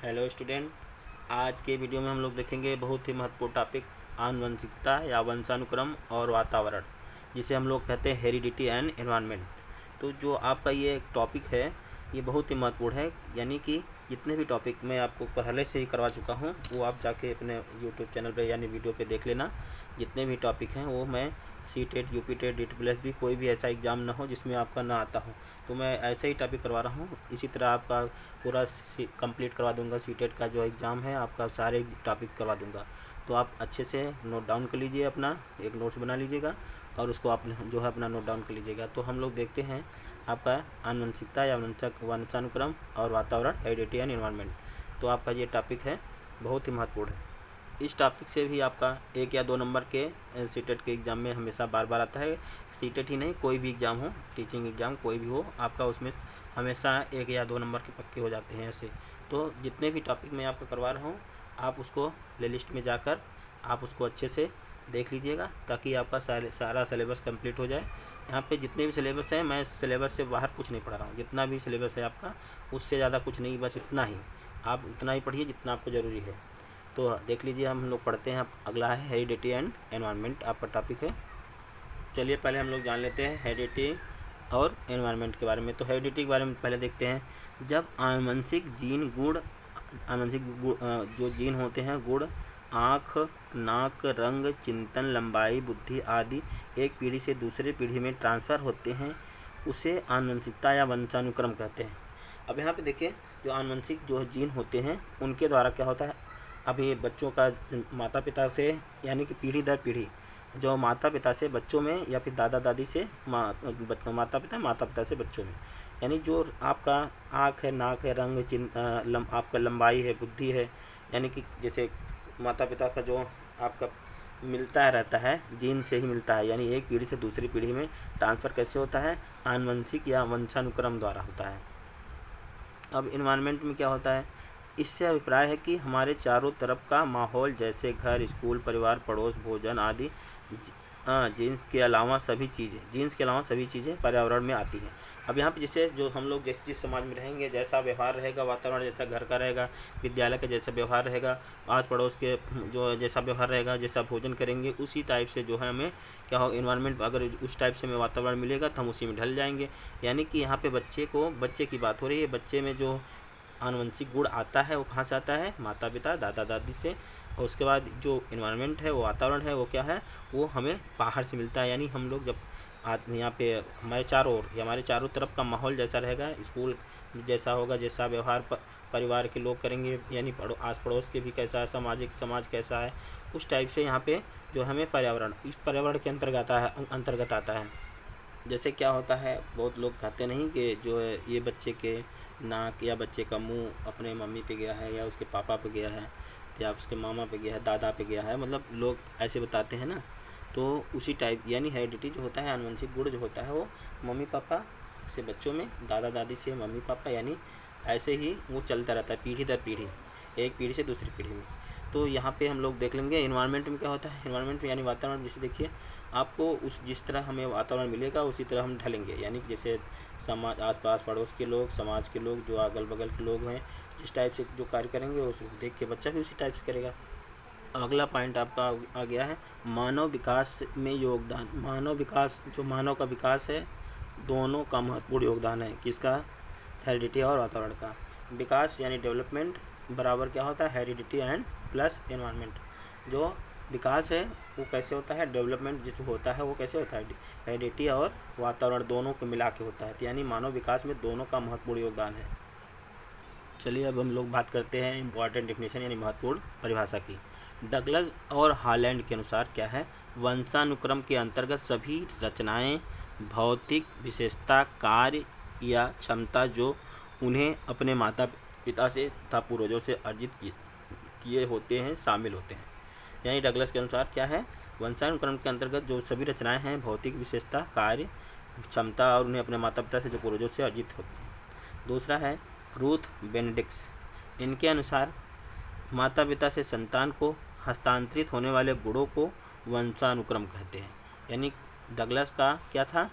Hello student. आज के video में हम लोग देखेंगे बहुत ही महत्वपूर्ण टॉपिक आनुवंशिकता या वंशानुक्रम और वातावरण, जिसे हम लोग कहते हैं हेरिडिटी एंड एनवायरनमेंट। तो जो आपका ये टॉपिक है ये बहुत ही महत्वपूर्ण है, यानी कि जितने भी टॉपिक मैं आपको पहले से ही करवा चुका हूँ वो आप जाके अपने यूट्यूब चैनल पे यानी वीडियो पे देख लेना। जितने भी टॉपिक हैं वो मैं सी-टेट, यूपी-टेट, DSSB कोई भी ऐसा एग्ज़ाम ना हो जिसमें आपका ना आता हो, तो मैं ऐसे ही टॉपिक करवा रहा हूँ। इसी तरह आपका पूरा कंप्लीट करवा दूंगा। सी-टेट का जो एग्ज़ाम है आपका सारे टॉपिक करवा दूंगा, तो आप अच्छे से नोट डाउन कर लीजिए, अपना एक नोट्स बना लीजिएगा और उसको आप जो है अपना नोट डाउन कर लीजिएगा। तो हम लोग देखते हैं आपका आनुवंशिकता या वंशानुक्रम और वातावरण, हेरिडिटी एंड एनवायरनमेंट। तो आपका ये टॉपिक है बहुत ही महत्वपूर्ण है। इस टॉपिक से भी आपका 1 या 2 नंबर के सी-टेट के एग्ज़ाम में हमेशा बार बार आता है। सी-टेट ही नहीं, कोई भी एग्ज़ाम हो, टीचिंग एग्ज़ाम कोई भी हो, आपका उसमें हमेशा 1 या 2 नंबर के पक्के हो जाते हैं ऐसे। तो जितने भी टॉपिक मैं आपको करवा रहा हूँ आप उसको प्ले लिस्ट में जाकर आप उसको अच्छे से देख लीजिएगा, ताकि आपका सारा सिलेबस कंप्लीट हो जाए। यहाँ पे जितने भी सिलेबस हैं, मैं सिलेबस से बाहर कुछ नहीं पढ़ा रहा हूँ। जितना भी सिलेबस है आपका उससे ज़्यादा कुछ नहीं, बस इतना ही आप उतना ही पढ़िए जितना आपको ज़रूरी है। तो देख लीजिए, हम लोग पढ़ते हैं। अगला है हेरिडिटी एंड एनवायरनमेंट, आपका टॉपिक है। चलिए पहले हम लोग जान लेते हैं हेरिडिटी और एनवायरनमेंट के बारे में। तो हेरिडिटी के बारे में पहले देखते हैं। जब आनुवंशिक जो जीन होते हैं, गुण, आँख, नाक, रंग, चिंतन, लंबाई, बुद्धि आदि एक पीढ़ी से दूसरे पीढ़ी में ट्रांसफ़र होते हैं, उसे आनुवंशिकता या वंशानुक्रम कहते हैं। अब यहाँ पे देखिए, जो आनुवंशिक जो जीन होते हैं उनके द्वारा क्या होता है, अभी बच्चों का माता पिता से यानी कि पीढ़ी दर पीढ़ी, जो माता पिता से बच्चों में या फिर दादा दादी से माता पिता से बच्चों में, यानी जो आपका आँख है, नाक है, रंग, आपका लंबाई है, बुद्धि है, यानी कि जैसे माता पिता का जो आपका मिलता रहता है जीन से ही मिलता है, यानी एक पीढ़ी से दूसरी पीढ़ी में ट्रांसफ़र कैसे होता है, आनुवंशिक या वंशानुक्रम द्वारा होता है। अब एनवायरनमेंट में क्या होता है, इससे अभिप्राय है कि हमारे चारों तरफ का माहौल, जैसे घर, स्कूल, परिवार, पड़ोस, भोजन आदि, जीन्स के अलावा सभी चीज़ें पर्यावरण में आती हैं। अब यहाँ पे जैसे जो हम लोग जिस समाज में रहेंगे, जैसा व्यवहार रहेगा, वातावरण जैसा घर का रहेगा, विद्यालय का जैसा व्यवहार रहेगा, आस पड़ोस के जो जैसा व्यवहार रहेगा, जैसा भोजन करेंगे, उसी टाइप से जो है हमें क्या हो, एनवायरनमेंट अगर उस टाइप से हमें वातावरण मिलेगा तो हम उसी में ढल जाएंगे। यानी कि यहाँ पे बच्चे की बात हो रही है। बच्चे में जो आनुवंशिक गुण आता है वो कहाँ से आता है, माता पिता, दादा दादी से। और उसके बाद जो एनवायरनमेंट है, वो वातावरण है, वो क्या है, वो हमें बाहर से मिलता है। यानी हम लोग जब यहाँ पे हमारे चारों तरफ का माहौल जैसा रहेगा, स्कूल जैसा होगा, जैसा व्यवहार परिवार के लोग करेंगे, यानी आस पड़ोस के भी कैसा है, समाज कैसा है, उस टाइप से यहाँ पे जो हमें इस पर्यावरण के अंतर्गत आता है। जैसे क्या होता है, बहुत लोग कहते नहीं कि जो है ये बच्चे के नाक या बच्चे का मुंह अपने मम्मी पे गया है, या उसके पापा पे गया है, या उसके मामा पे गया है, दादा पे गया है, मतलब लोग ऐसे बताते हैं ना। तो उसी टाइप, यानी हेरिडिटी जो होता है, आनुवंशिक गुण जो होता है, वो मम्मी पापा से बच्चों में, दादा दादी से मम्मी पापा, यानी ऐसे ही वो चलता रहता है पीढ़ी दर पीढ़ी, एक पीढ़ी से दूसरी पीढ़ी में। तो यहाँ पे हम लोग देख लेंगे एनवायरनमेंट में क्या होता है। एनवायरनमेंट में यानी वातावरण, जैसे देखिए आपको जिस तरह हमें वातावरण मिलेगा उसी तरह हम ढलेंगे। यानी जैसे समाज, आस-पास पड़ोस के लोग, समाज के लोग, जो अगल बगल के लोग हैं, जिस टाइप से जो कार्य करेंगे उसको देख के बच्चा भी उसी टाइप से करेगा। अगला पॉइंट आपका आ गया है मानव विकास में योगदान। मानव का विकास है, दोनों का महत्वपूर्ण योगदान है। किसका, हेरिडिटी और वातावरण का। विकास यानी डेवलपमेंट बराबर क्या होता है, हेरिडिटी एंड प्लस एनवायरनमेंट। जो विकास है वो कैसे होता है, डेवलपमेंट जो होता है वो कैसे होता है, हेरिडिटी और वातावरण दोनों को मिला के होता है। तो यानी मानव विकास में दोनों का महत्वपूर्ण योगदान है। चलिए अब हम लोग बात करते हैं इम्पॉर्टेंट डेफिनेशन यानी महत्वपूर्ण परिभाषा की। डगलस और हॉलैंड के अनुसार क्या है, वंशानुक्रम के अंतर्गत सभी रचनाएं भौतिक विशेषता, कार्य या क्षमता जो उन्हें अपने माता पिता से तथा पूर्वजों से अर्जित किए होते हैं शामिल होते हैं। यानी डगलस के अनुसार क्या है, वंशानुक्रम के अंतर्गत जो सभी रचनाएं हैं भौतिक विशेषता, कार्य, क्षमता और उन्हें अपने माता पिता से जो पूर्वजों से अर्जित होते हैं। दूसरा है रूथ बेनेडिक्स, इनके अनुसार माता पिता से संतान को हस्तांतरित होने वाले गुणों को वंशानुक्रम कहते हैं। यानी डगलस का क्या था,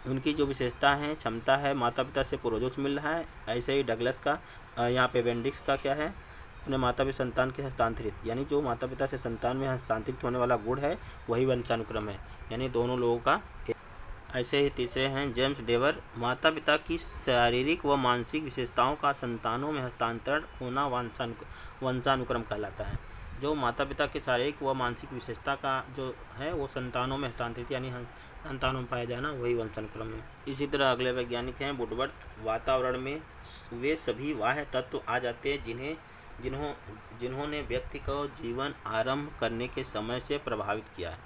उनकी जो विशेषता है, क्षमता है, माता पिता से पूर्वजों से मिल रहा है। ऐसे ही डगलस का यहाँ पे बेनेडिक्स का क्या है, अपने माता पिता संतान के हस्तांतरित, यानी जो माता पिता से संतान में हस्तांतरित होने वाला गुण है वही वंशानुक्रम है, यानी दोनों लोगों का। ऐसे ही तीसरे हैं जेम्स डेवर, माता पिता की शारीरिक व मानसिक विशेषताओं का संतानों में हस्तांतरण होना वंशानुक्रम कहलाता है। जो माता पिता के शारीरिक व मानसिक विशेषता का जो है वो संतानों में हस्तांतरित यानी संतानों में पाया जाना वही वंशानुक्रम है। इसी तरह अगले वैज्ञानिक हैं वुडवर्थ, वातावरण में वे सभी बाह्य तत्व आ जाते हैं जिन्होंने व्यक्ति को जीवन आरंभ करने के समय से प्रभावित किया है।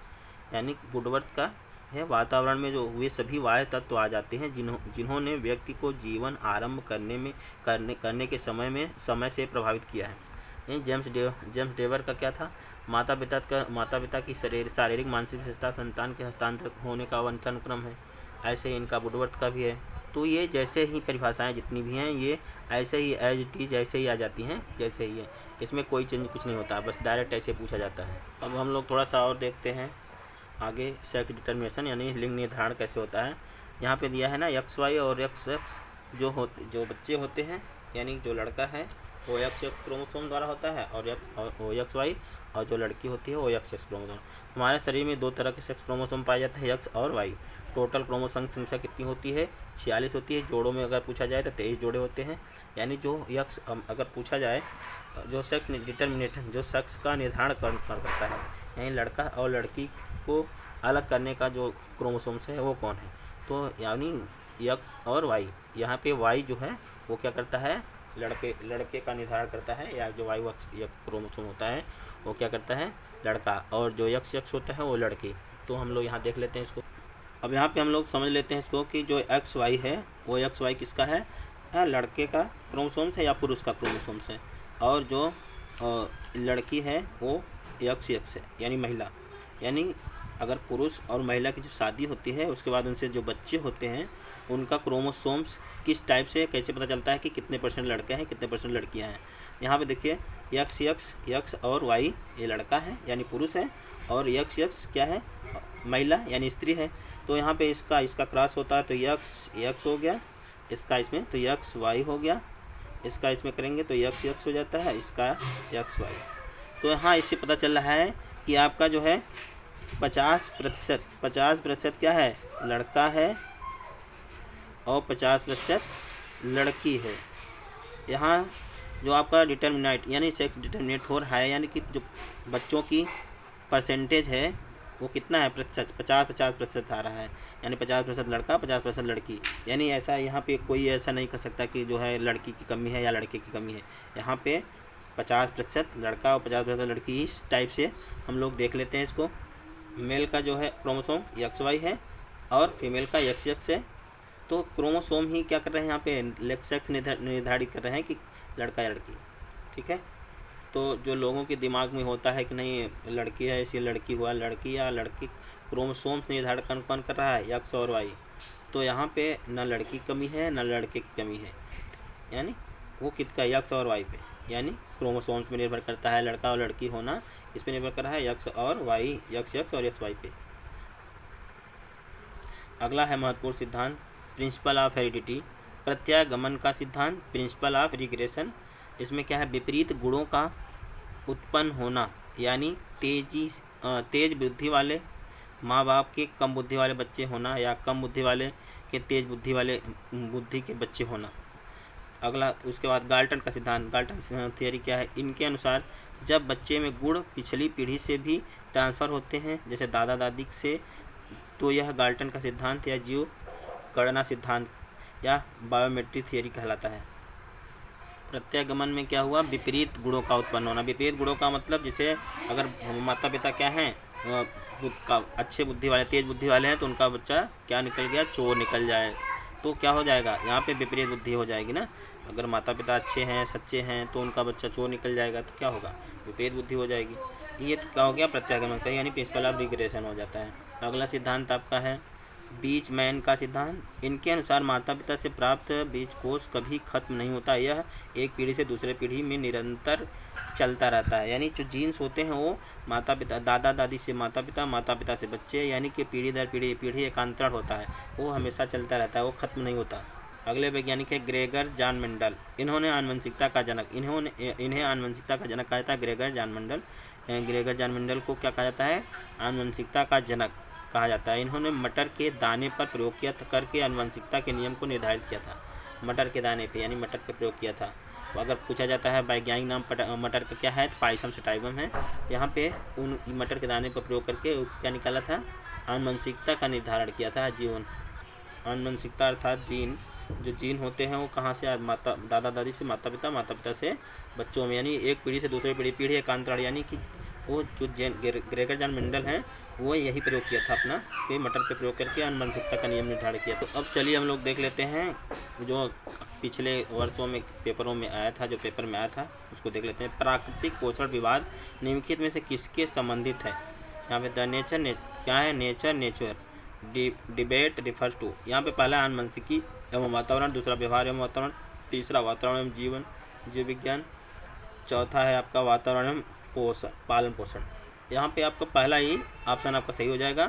यानी वुडवर्थ का है वातावरण में जो वे सभी बाह्य तत्व आ जाते हैं जिन्होंने व्यक्ति को जीवन आरंभ करने के समय से प्रभावित किया है। जेम्स डेवर का क्या था, माता पिता की शारीरिक मानसिक विशेषता संतान के हस्तांतर होने का वंशानुक्रम है। ऐसे ही इनका वुडवर्थ का भी है। तो ये जैसे ही परिभाषाएं जितनी भी हैं ये ऐसे ही एज इट इज ऐसे ही आ जाती हैं जैसे ही है, इसमें कोई चेंज कुछ नहीं होता, बस डायरेक्ट ऐसे पूछा जाता है। अब हम लोग थोड़ा सा और देखते हैं आगे, सेक्स डिटर्मिनेशन यानी लिंग निर्धारण कैसे होता है। यहाँ पे दिया है ना XY और XX जो बच्चे होते हैं यानी जो लड़का है वो XX क्रोमोसोम द्वारा होता है और XY, और जो लड़की होती है वो XX क्रोमोसोम। हमारे शरीर में 2 तरह के सेक्स क्रोमोसोम पाए जाते हैं, X और Y। टोटल क्रोमोसोम संख्या कितनी होती है? 46 होती है। जोड़ों में अगर पूछा जाए तो 23 जोड़े होते हैं। यानी जो X अगर पूछा जाए जो सेक्स डिटर्मिनेशन जो सेक्स का निर्धारण करता है यानी लड़का और लड़की को अलग करने का जो क्रोमोसोम्स है वो कौन है? तो यानी X और Y। यहाँ पे Y जो है वो क्या करता है, लड़के का निर्धारण करता है, या जो Y क्रोमोसोम होता है वो क्या करता है, लड़का, और जो XX होता है वो लड़की। तो हम लोग यहाँ देख लेते हैं इसको। अब यहाँ पे हम लोग समझ लेते हैं इसको कि जो XY है वो XY किसका है, लड़के का क्रोमोसोम्स है या पुरुष का क्रोमोसोम्स है, और जो लड़की है वो XX है यानी महिला। यानी अगर पुरुष और महिला की जब शादी होती है उसके बाद उनसे जो बच्चे होते हैं उनका क्रोमोसोम्स किस टाइप से कैसे पता चलता है कि कितने % लड़के हैं कितने % लड़कियां हैं। यहाँ पे देखिए X और Y ये लड़का है यानी पुरुष है, और XX क्या है, महिला यानी स्त्री है। तो यहाँ पे इसका क्रॉस होता है तो X हो गया, इसका इसमें तो XY हो गया, इसका इसमें करेंगे तो XX हो जाता है, इसका XY। तो यहाँ इससे पता चल रहा है कि आपका जो है 50% क्या है, लड़का है और 50% लड़की है। यहाँ जो आपका डिटर्मिनेट यानी सेक्स डिटर्मिनेट हो रहा है यानी कि जो बच्चों की परसेंटेज है वो कितना है, प्रतिशत 50% आ रहा है, यानी 50% लड़का 50% लड़की। यानी ऐसा यहाँ पे कोई ऐसा नहीं कर सकता कि जो है लड़की की कमी है या लड़के की कमी है। यहाँ पे 50% लड़का और 50% लड़की, इस टाइप से हम लोग देख लेते हैं इसको। मेल का जो है क्रोमोसोम XY है और फीमेल का XX है। तो क्रोमोसोम ही क्या कर रहे हैं यहाँ पे, सेक्स निर्धारित कर रहे हैं कि लड़का या लड़की। ठीक है, तो जो लोगों के दिमाग में होता है कि नहीं लड़की है इसलिए लड़की हुआ, लड़की या लड़की, क्रोमोसोम्स निर्धारण कौन कर रहा है, X और Y। तो यहाँ पे न लड़की की कमी है न लड़के की कमी है, यानी वो किसका, X और Y पे, यानी क्रोमोसोम्स पे निर्भर करता है, लड़का और लड़की होना इस पे निर्भर कर रहा है, X और Y, XX और XY पे। अगला है महत्वपूर्ण सिद्धांत प्रिंसिपल ऑफ हेरिडिटी, प्रत्यागमन का सिद्धांत, प्रिंसिपल ऑफ रिग्रेशन। इसमें क्या है, विपरीत गुणों का उत्पन्न होना, यानी तेज बुद्धि वाले माँ बाप के कम बुद्धि वाले बच्चे होना, या कम बुद्धि वाले के तेज बुद्धि के बच्चे होना। अगला उसके बाद गाल्टन का सिद्धांत, गाल्टन थियरी क्या है, इनके अनुसार जब बच्चे में गुण पिछली पीढ़ी से भी ट्रांसफ़र होते हैं जैसे दादा दादी से, तो यह गाल्टन का सिद्धांत या जीव गणना सिद्धांत या बायोमेट्रिक थियरी कहलाता है। प्रत्यागमन में क्या हुआ, विपरीत गुणों का उत्पन्न होना। विपरीत गुणों का मतलब जैसे अगर माता पिता क्या हैं अच्छे बुद्धि वाले तेज बुद्धि वाले हैं तो उनका बच्चा क्या निकल गया, चोर निकल जाए, तो क्या हो जाएगा, यहाँ पे विपरीत बुद्धि हो जाएगी ना। अगर माता पिता अच्छे हैं सच्चे हैं तो उनका बच्चा चोर निकल जाएगा तो क्या होगा, विपरीत बुद्धि हो जाएगी। ये क्या हो गया, प्रत्यागमन का यानी प्रिंसिपल ऑफ रिग्रेशन हो जाता है। अगला सिद्धांत आपका है बीचमैन का सिद्धांत। इनके अनुसार माता पिता से प्राप्त बीज कोष कभी खत्म नहीं होता, यह एक पीढ़ी से दूसरे पीढ़ी में निरंतर चलता रहता है। यानी जो जीन्स होते हैं वो माता पिता दादा दादी से माता पिता से बच्चे, यानी कि पीढ़ी दर पीढ़ी एकांतरण होता है, वो हमेशा चलता रहता है, वो खत्म नहीं होता। अगले वैज्ञानिक है ग्रेगर जॉन मेंडल। इन्हें आनुवंशिकता का जनक कहा जाता है। ग्रेगर जॉन मेंडल को क्या कहा जाता है? आनुवंशिकता का जनक कहा जाता है। इन्होंने मटर के दाने पर प्रयोग करके आनुवंशिकता के नियम को निर्धारित किया था। मटर के दाने पे यानी मटर पे प्रयोग किया था। अगर पूछा जाता है वैज्ञानिक नाम मटर का क्या है, तो पाइसम सटाइवम है। यहाँ पे उन मटर के दाने पर प्रयोग करके क्या निकाला था? आनुवंशिकता का निर्धारण किया था। आनुवंशिकता अर्थात जीन, जो जीन होते हैं वो कहाँ से? दादा दादी से माता पिता से बच्चों में, यानी एक पीढ़ी से दूसरी पीढ़ी एकांतरण, यानी कि वो जो ग्रेगर जॉन मेंडल हैं वो यही प्रयोग किया था अपना, कि मटर पे प्रयोग करके आनुवंशिकता का नियम निर्धारण किया। तो अब चलिए हम लोग देख लेते हैं जो पिछले वर्षों में पेपरों में आया था, उसको देख लेते हैं। प्राकृतिक पोषण विवाद निम्नलिखित में से किसके संबंधित है? यहाँ पे द नेचर क्या है? Nature debate refers to. यहाँ पे पहला आनुवंशिकी एवं वातावरण, दूसरा व्यवहार एवं वातावरण, तीसरा वातावरण एवं जीव विज्ञान, चौथा है आपका वातावरण एवं पालन पोषण। यहाँ पे आपका पहला ही ऑप्शन आपका सही हो जाएगा।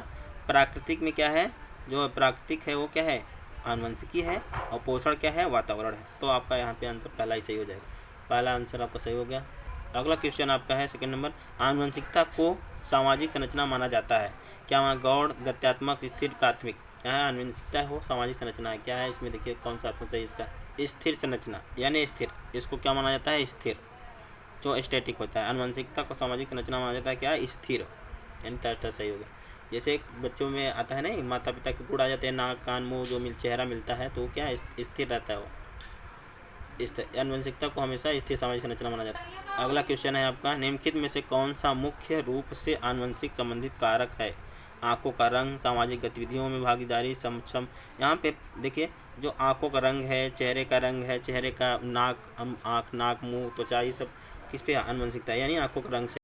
प्राकृतिक में क्या है? जो प्राकृतिक है वो क्या है? आनुवंशिकी है, और पोषण क्या है? वातावरण है। तो आपका यहाँ पे आंसर पहला ही सही हो जाएगा। पहला आंसर आपका सही हो गया। अगला क्वेश्चन आपका है सेकंड नंबर, आनुवंशिकता को सामाजिक संरचना माना जाता है। क्या वहाँ गौड़, गत्यात्मक, स्थिर, प्राथमिक? यहाँ आनुवंशिकता हो सामाजिक संरचना है। क्या है इसमें? देखिए कौन सा ऑप्शन सही इसका? स्थिर संरचना यानी स्थिर, इसको क्या माना जाता है? स्थिर, जो स्टैटिक होता है। आनुवंशिकता को सामाजिक संरचना माना जाता है क्या? स्थिर, यानी सही हो गया। जैसे बच्चों में आता है ना, माता पिता के गुण आ जाते हैं, नाक कान मुँह जो चेहरा मिलता है, तो क्या स्थिर रहता है वो। आनुवंशिकता को हमेशा स्थिर सामाजिक संरचना माना जाता है। अगला क्वेश्चन है आपका, निम्नलिखित में से कौन सा मुख्य रूप से आनुवंशिक संबंधित कारक है? आँखों का रंग, सामाजिक गतिविधियों में भागीदारी, सक्षम। यहाँ पे देखिए जो आँखों का रंग है, चेहरे का रंग है, चेहरे का आँख, नाक, मुँह, त्वचा, ये सब किस पे आनुवंशिकता है? यानी आँखों का रंग से